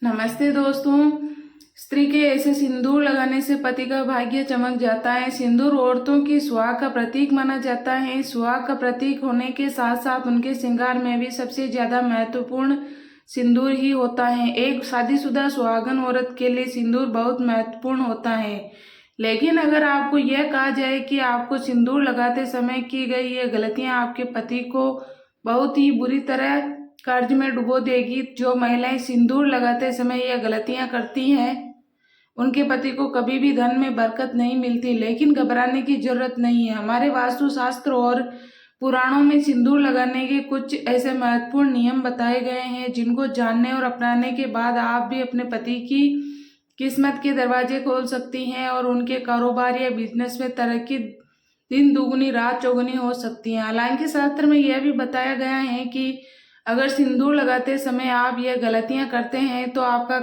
नमस्ते दोस्तों। स्त्री के ऐसे सिंदूर लगाने से पति का भाग्य चमक जाता है। सिंदूर औरतों की सुहाग का प्रतीक माना जाता है। सुहाग का प्रतीक होने के साथ साथ उनके श्रृंगार में भी सबसे ज्यादा महत्वपूर्ण सिंदूर ही होता है। एक शादीशुदा सुहागन औरत के लिए सिंदूर बहुत महत्वपूर्ण होता है। लेकिन अगर आपको यह कहा जाए कि आपको सिंदूर लगाते समय की गई ये गलतियां आपके पति को बहुत ही बुरी तरह कर्ज में डुबो देगी। जो महिलाएं सिंदूर लगाते समय यह गलतियां करती हैं उनके पति को कभी भी धन में बरकत नहीं मिलती। लेकिन घबराने की जरूरत नहीं है। हमारे वास्तु शास्त्र और पुराणों में सिंदूर लगाने के कुछ ऐसे महत्वपूर्ण नियम बताए गए हैं जिनको जानने और अपनाने के बाद आप भी अपने पति की किस्मत के दरवाजे खोल सकती हैं और उनके कारोबार या बिजनेस में तरक्की दिन दुगुनी रात चौगुनी हो सकती है। हालांकि शास्त्र में यह भी बताया गया है कि अगर सिंदूर लगाते समय आप यह गलतियां करते हैं तो आपका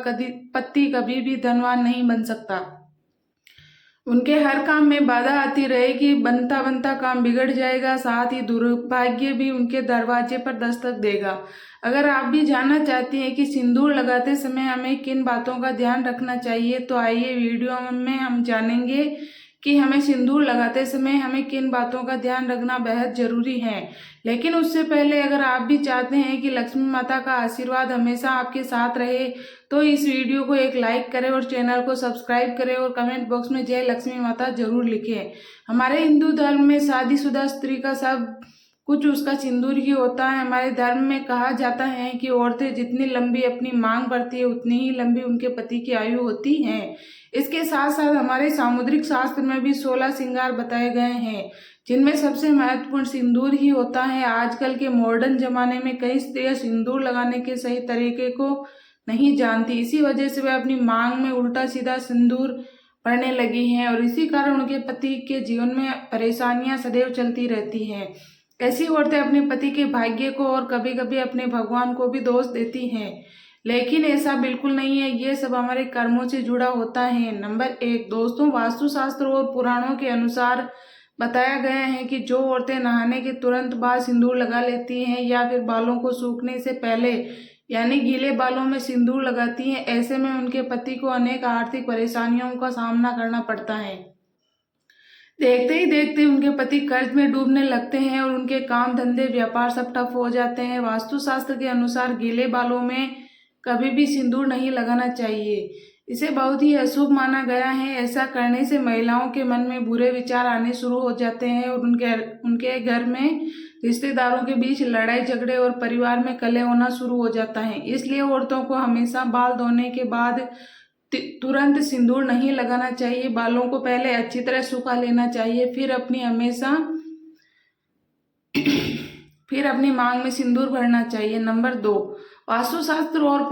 पति कभी भी धनवान नहीं बन सकता। उनके हर काम में बाधा आती रहेगी। बनता बनता काम बिगड़ जाएगा। साथ ही दुर्भाग्य भी उनके दरवाजे पर दस्तक देगा। अगर आप भी जानना चाहती हैं कि सिंदूर लगाते समय हमें किन बातों का ध्यान रखना चाहिए तो आइए वीडियो में हम जानेंगे कि हमें सिंदूर लगाते समय हमें किन बातों का ध्यान रखना बेहद जरूरी है। लेकिन उससे पहले अगर आप भी चाहते हैं कि लक्ष्मी माता का आशीर्वाद हमेशा आपके साथ रहे तो इस वीडियो को एक लाइक करें और चैनल को सब्सक्राइब करें और कमेंट बॉक्स में जय लक्ष्मी माता जरूर लिखें। हमारे हिंदू धर्म में शादीशुदा स्त्री का सब कुछ उसका सिंदूर ही होता है। हमारे धर्म में कहा जाता है कि औरतें जितनी लंबी अपनी मांग बढ़ती है उतनी ही लंबी उनके पति की आयु होती है। इसके साथ साथ हमारे सामुद्रिक शास्त्र में भी 16 श्रृंगार बताए गए हैं जिनमें सबसे महत्वपूर्ण सिंदूर ही होता है। आजकल के मॉडर्न जमाने में कई स्त्रियां सिंदूर लगाने के सही तरीके को नहीं जानती। इसी वजह से वे अपनी मांग में उल्टा सीधा सिंदूर पड़ने लगी हैं और इसी कारण उनके पति के जीवन में परेशानियां सदैव चलती रहती हैं। ऐसी औरतें अपने पति के भाग्य को और कभी कभी अपने भगवान को भी दोष देती हैं। लेकिन ऐसा बिल्कुल नहीं है। ये सब हमारे कर्मों से जुड़ा होता है। नंबर 1 दोस्तों, वास्तुशास्त्र और पुराणों के अनुसार बताया गया है कि जो औरतें नहाने के तुरंत बाद सिंदूर लगा लेती हैं या फिर बालों को सूखने से पहले यानी गीले बालों में सिंदूर लगाती हैं, ऐसे में उनके पति को अनेक आर्थिक परेशानियों का सामना करना पड़ता है। देखते ही देखते उनके पति कर्ज में डूबने लगते हैं और उनके काम धंधे व्यापार सब ठप हो जाते हैं। वास्तुशास्त्र के अनुसार गीले बालों में कभी भी सिंदूर नहीं लगाना चाहिए। इसे बहुत ही अशुभ माना गया है। ऐसा करने से महिलाओं के मन में बुरे विचार आने शुरू हो जाते हैं और उनके घर में रिश्तेदारों के बीच लड़ाई झगड़े और परिवार में कलह होना शुरू हो जाता है। इसलिए औरतों को हमेशा बाल धोने के बाद तुरंत सिंदूर नहीं लगाना चाहिए। बालों को पहले अच्छी तरह सुखा लेना चाहिए, फिर अपनी मांग में सिंदूर भरना चाहिए। नंबर 2 वास्तुशास्त्र और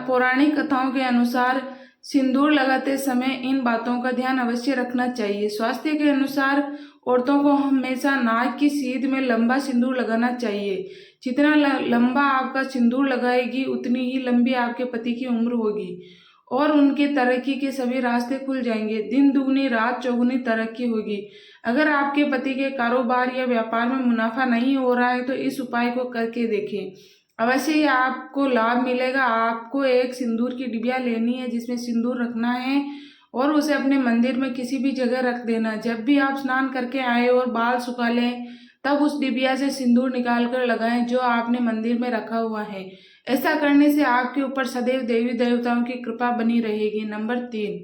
पौराणिक कथाओं के अनुसार सिंदूर लगाते समय इन बातों का ध्यान अवश्य रखना चाहिए। स्वास्थ्य के अनुसार औरतों को हमेशा नाक की सीध में लंबा सिंदूर लगाना चाहिए। जितना लंबा आपका सिंदूर लगाएगी उतनी ही लंबी आपके पति की उम्र होगी और उनके तरक्की के सभी रास्ते खुल जाएंगे। दिन दुगनी रात चौगुनी तरक्की होगी। अगर आपके पति के कारोबार या व्यापार में मुनाफा नहीं हो रहा है तो इस उपाय को करके देखें, अवश्य ही आपको लाभ मिलेगा। आपको एक सिंदूर की डिबिया लेनी है जिसमें सिंदूर रखना है और उसे अपने मंदिर में किसी भी जगह रख देना। जब भी आप स्नान करके आए और बाल सुखा लें तब उस डिबिया से सिंदूर निकाल कर लगाएं जो आपने मंदिर में रखा हुआ है। ऐसा करने से आपके ऊपर सदैव देवी देवताओं की कृपा बनी रहेगी। नंबर 3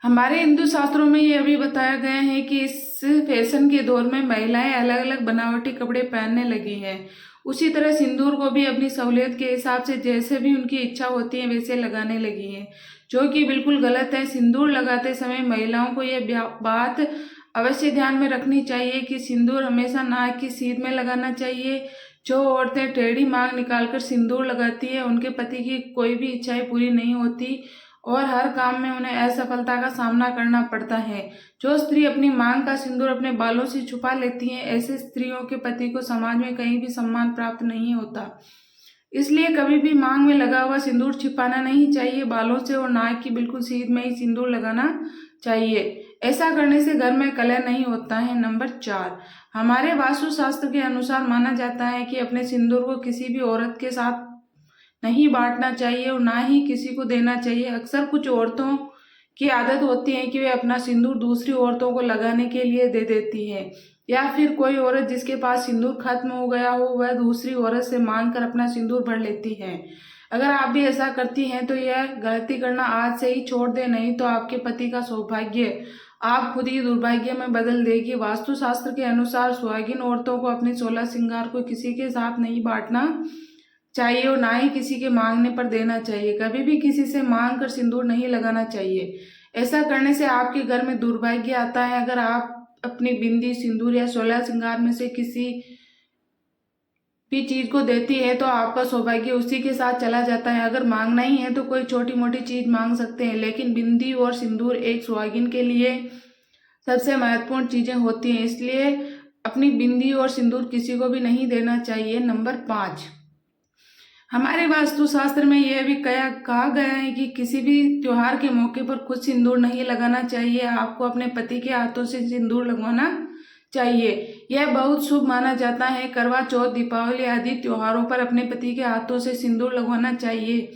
हमारे हिंदू शास्त्रों में यह भी बताया गया है कि इस फैशन के दौर में महिलाएं अलग अलग बनावटी कपड़े पहनने लगी हैं। उसी तरह सिंदूर को भी अपनी सहूलियत के हिसाब से जैसे भी उनकी इच्छा होती है वैसे लगाने लगी हैं, जो कि बिल्कुल गलत है। सिंदूर लगाते समय महिलाओं को यह बात अवश्य ध्यान में रखनी चाहिए कि सिंदूर हमेशा नाक की सीध में लगाना चाहिए। जो औरतें टेढ़ी मांग निकालकर सिंदूर लगाती है उनके पति की कोई भी इच्छाएं पूरी नहीं होती और हर काम में उन्हें असफलता का सामना करना पड़ता है। जो स्त्री अपनी मांग का सिंदूर अपने बालों से छुपा लेती है ऐसे स्त्रियों के पति को समाज में कहीं भी सम्मान प्राप्त नहीं होता। इसलिए कभी भी मांग में लगा हुआ सिंदूर छिपाना नहीं चाहिए। बालों से और नाक की बिल्कुल सीध में ही सिंदूर लगाना चाहिए। ऐसा करने से घर में कलह नहीं होता है। नंबर 4 हमारे वास्तुशास्त्र के अनुसार माना जाता है कि अपने सिंदूर को किसी भी औरत के साथ नहीं बांटना चाहिए और ना ही किसी को देना चाहिए। अक्सर कुछ औरतों की आदत होती है कि वे अपना सिंदूर दूसरी औरतों को लगाने के लिए दे देती है, या फिर कोई औरत जिसके पास सिंदूर खत्म हो गया हो वह दूसरी औरत से मांग कर अपना सिंदूर भर लेती है। अगर आप भी ऐसा करती हैं तो यह गलती करना आज से ही छोड़ दें, नहीं तो आपके पति का सौभाग्य आप खुद ही दुर्भाग्य में बदल देगी। वास्तुशास्त्र के अनुसार सुहागिन औरतों को अपने 16 श्रृंगार को किसी के साथ नहीं बांटना चाहिए और ना ही किसी के मांगने पर देना चाहिए। कभी भी किसी से मांग कर सिंदूर नहीं लगाना चाहिए। ऐसा करने से आपके घर में दुर्भाग्य आता है। अगर आप अपनी बिंदी, सिंदूर या 16 श्रृंगार में से किसी भी चीज को देती है तो आपका सौभाग्य उसी के साथ चला जाता है। अगर मांगना ही है तो कोई छोटी मोटी चीज मांग सकते हैं, लेकिन बिंदी और सिंदूर एक सुहागिन के लिए सबसे महत्वपूर्ण चीजें होती हैं, इसलिए अपनी बिंदी और सिंदूर किसी को भी नहीं देना चाहिए। नंबर 5, हमारे वास्तुशास्त्र में यह भी कहा गया है कि किसी भी त्योहार के मौके पर खुद सिंदूर नहीं लगाना चाहिए। आपको अपने पति के हाथों से सिंदूर लगवाना चाहिए। यह बहुत शुभ माना जाता है। करवा चौथ, दीपावली आदि त्योहारों पर अपने पति के हाथों से सिंदूर लगवाना चाहिए।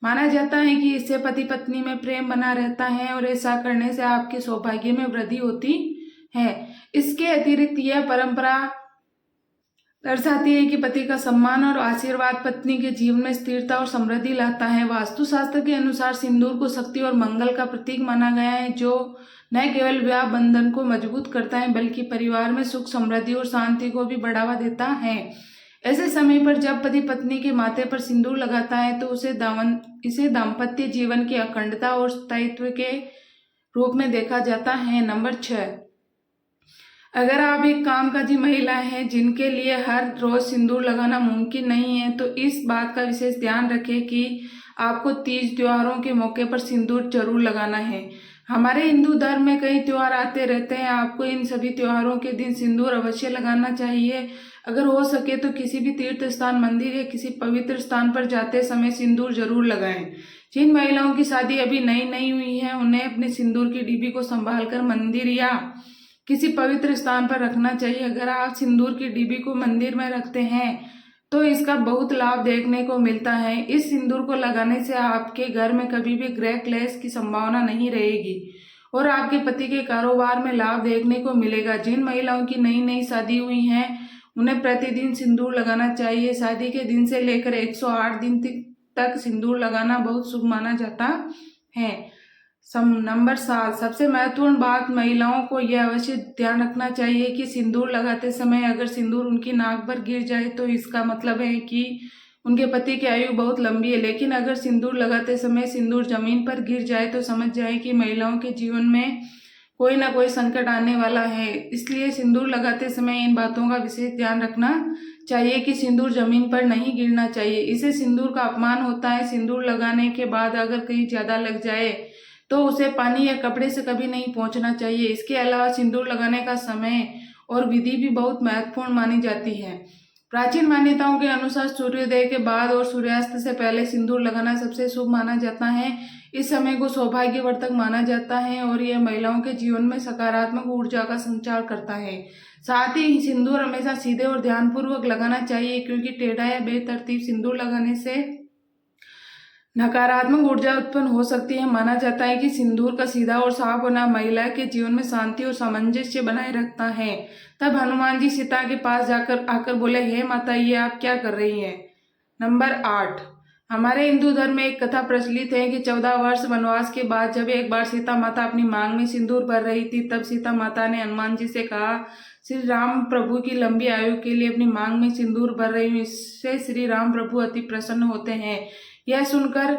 माना जाता है कि इससे पति पत्नी में प्रेम बना रहता है और ऐसा करने से आपके सौभाग्य में वृद्धि होती है। इसके अतिरिक्त यह परंपरा दर्शाती है कि पति का सम्मान और आशीर्वाद पत्नी के जीवन में स्थिरता और समृद्धि लाता है। वास्तुशास्त्र के अनुसार सिंदूर को शक्ति और मंगल का प्रतीक माना गया है, जो न केवल विवाह बंधन को मजबूत करता है बल्कि परिवार में सुख, समृद्धि और शांति को भी बढ़ावा देता है। ऐसे समय पर जब पति पत्नी के माथे पर सिंदूर लगाता है तो इसे दाम्पत्य जीवन की अखंडता और स्थायित्व के रूप में देखा जाता है। नंबर 6, अगर आप एक कामकाजी महिला हैं जिनके लिए हर रोज सिंदूर लगाना मुमकिन नहीं है तो इस बात का विशेष ध्यान रखें कि आपको तीज त्योहारों के मौके पर सिंदूर जरूर लगाना है। हमारे हिंदू धर्म में कई त्योहार आते रहते हैं। आपको इन सभी त्योहारों के दिन सिंदूर अवश्य लगाना चाहिए। अगर हो सके तो किसी भी तीर्थ स्थान, मंदिर या किसी पवित्र स्थान पर जाते समय सिंदूर जरूर लगाएं। जिन महिलाओं की शादी अभी नई हुई है उन्हें अपने सिंदूर की डिब्बी को संभालकर मंदिर या किसी पवित्र स्थान पर रखना चाहिए। अगर आप सिंदूर की डिब्बी को मंदिर में रखते हैं तो इसका बहुत लाभ देखने को मिलता है। इस सिंदूर को लगाने से आपके घर में कभी भी ग्रह क्लेश की संभावना नहीं रहेगी और आपके पति के कारोबार में लाभ देखने को मिलेगा। जिन महिलाओं की नई शादी हुई है उन्हें प्रतिदिन सिंदूर लगाना चाहिए। शादी के दिन से लेकर 108 दिन तक सिंदूर लगाना बहुत शुभ माना जाता है। नंबर 7, सबसे महत्वपूर्ण बात, महिलाओं को यह अवश्य ध्यान रखना चाहिए कि सिंदूर लगाते समय अगर सिंदूर उनकी नाक पर गिर जाए तो इसका मतलब है कि उनके पति की आयु बहुत लंबी है, लेकिन अगर सिंदूर लगाते समय सिंदूर जमीन पर गिर जाए तो समझ जाए कि महिलाओं के जीवन में कोई ना कोई संकट आने वाला है। इसलिए सिंदूर लगाते समय इन बातों का विशेष ध्यान रखना चाहिए कि सिंदूर जमीन पर नहीं गिरना चाहिए, इससे सिंदूर का अपमान होता है। सिंदूर लगाने के बाद अगर कहीं ज्यादा लग जाए तो उसे पानी या कपड़े से कभी नहीं पोंछना चाहिए। इसके अलावा सिंदूर लगाने का समय और विधि भी बहुत महत्वपूर्ण मानी जाती है। प्राचीन मान्यताओं के अनुसार सूर्योदय के बाद और सूर्यास्त से पहले सिंदूर लगाना सबसे शुभ माना जाता है। इस समय को सौभाग्यवर्धक माना जाता है और यह महिलाओं के जीवन में सकारात्मक ऊर्जा का संचार करता है। साथ ही सिंदूर हमेशा सीधे और ध्यानपूर्वक लगाना चाहिए, क्योंकि टेढ़ा या बेतरतीब सिंदूर लगाने से नकारात्मक ऊर्जा उत्पन्न हो सकती है। माना जाता है कि सिंदूर का सीधा और साफ होना महिला के जीवन में शांति और सामंजस्य बनाए रखता है। तब हनुमान जी सीता के पास आकर बोले, हे माता, ये आप क्या कर रही हैं। नंबर 8, हमारे हिंदू धर्म में एक कथा प्रचलित है कि 14 वर्ष वनवास के बाद जब एक बार सीता माता अपनी मांग में सिंदूर भर रही थी, तब सीता माता ने हनुमान जी से कहा, श्री राम प्रभु की लंबी आयु के लिए अपनी मांग में सिंदूर भर रही हूँ। इससे श्री राम प्रभु अति प्रसन्न होते हैं। यह सुनकर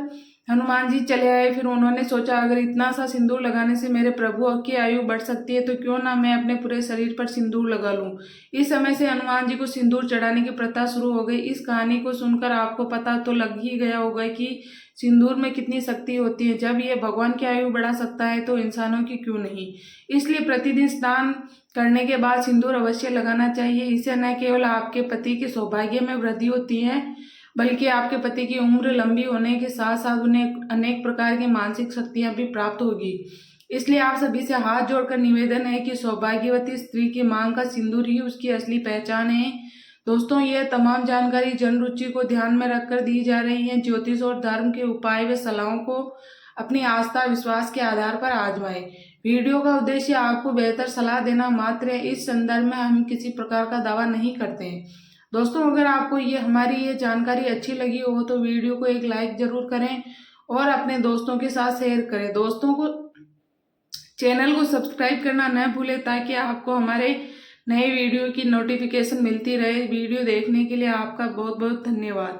हनुमान जी चले आए। फिर उन्होंने सोचा, अगर इतना सा सिंदूर लगाने से मेरे प्रभु की आयु बढ़ सकती है तो क्यों ना मैं अपने पूरे शरीर पर सिंदूर लगा लूं। इस समय से हनुमान जी को सिंदूर चढ़ाने की प्रथा शुरू हो गई। इस कहानी को सुनकर आपको पता तो लग ही गया होगा कि सिंदूर में कितनी शक्ति होती है। जब यह भगवान की आयु बढ़ा सकता है तो इंसानों की क्यों नहीं। इसलिए प्रतिदिन स्नान करने के बाद सिंदूर अवश्य लगाना चाहिए। इससे न केवल आपके पति के सौभाग्य में वृद्धि होती है बल्कि आपके पति की उम्र लंबी होने के साथ साथ उन्हें अनेक प्रकार की मानसिक शक्तियां भी प्राप्त होगी। इसलिए आप सभी से हाथ जोड़कर निवेदन है कि सौभाग्यवती स्त्री की मांग का सिंदूर ही उसकी असली पहचान है। दोस्तों ये तमाम जानकारी जन रुचि को ध्यान में रखकर दी जा रही है। ज्योतिष और धर्म के उपाय व सलाहों को अपनी आस्था विश्वास के आधार पर आजमाएं। वीडियो का उद्देश्य आपको बेहतर सलाह देना मात्र है। इस संदर्भ में हम किसी प्रकार का दावा नहीं करते हैं। दोस्तों अगर आपको हमारी ये जानकारी अच्छी लगी हो तो वीडियो को एक लाइक जरूर करें और अपने दोस्तों के साथ शेयर करें। दोस्तों को चैनल को सब्सक्राइब करना न भूलें ताकि आपको हमारे नए वीडियो की नोटिफिकेशन मिलती रहे। वीडियो देखने के लिए आपका बहुत बहुत धन्यवाद।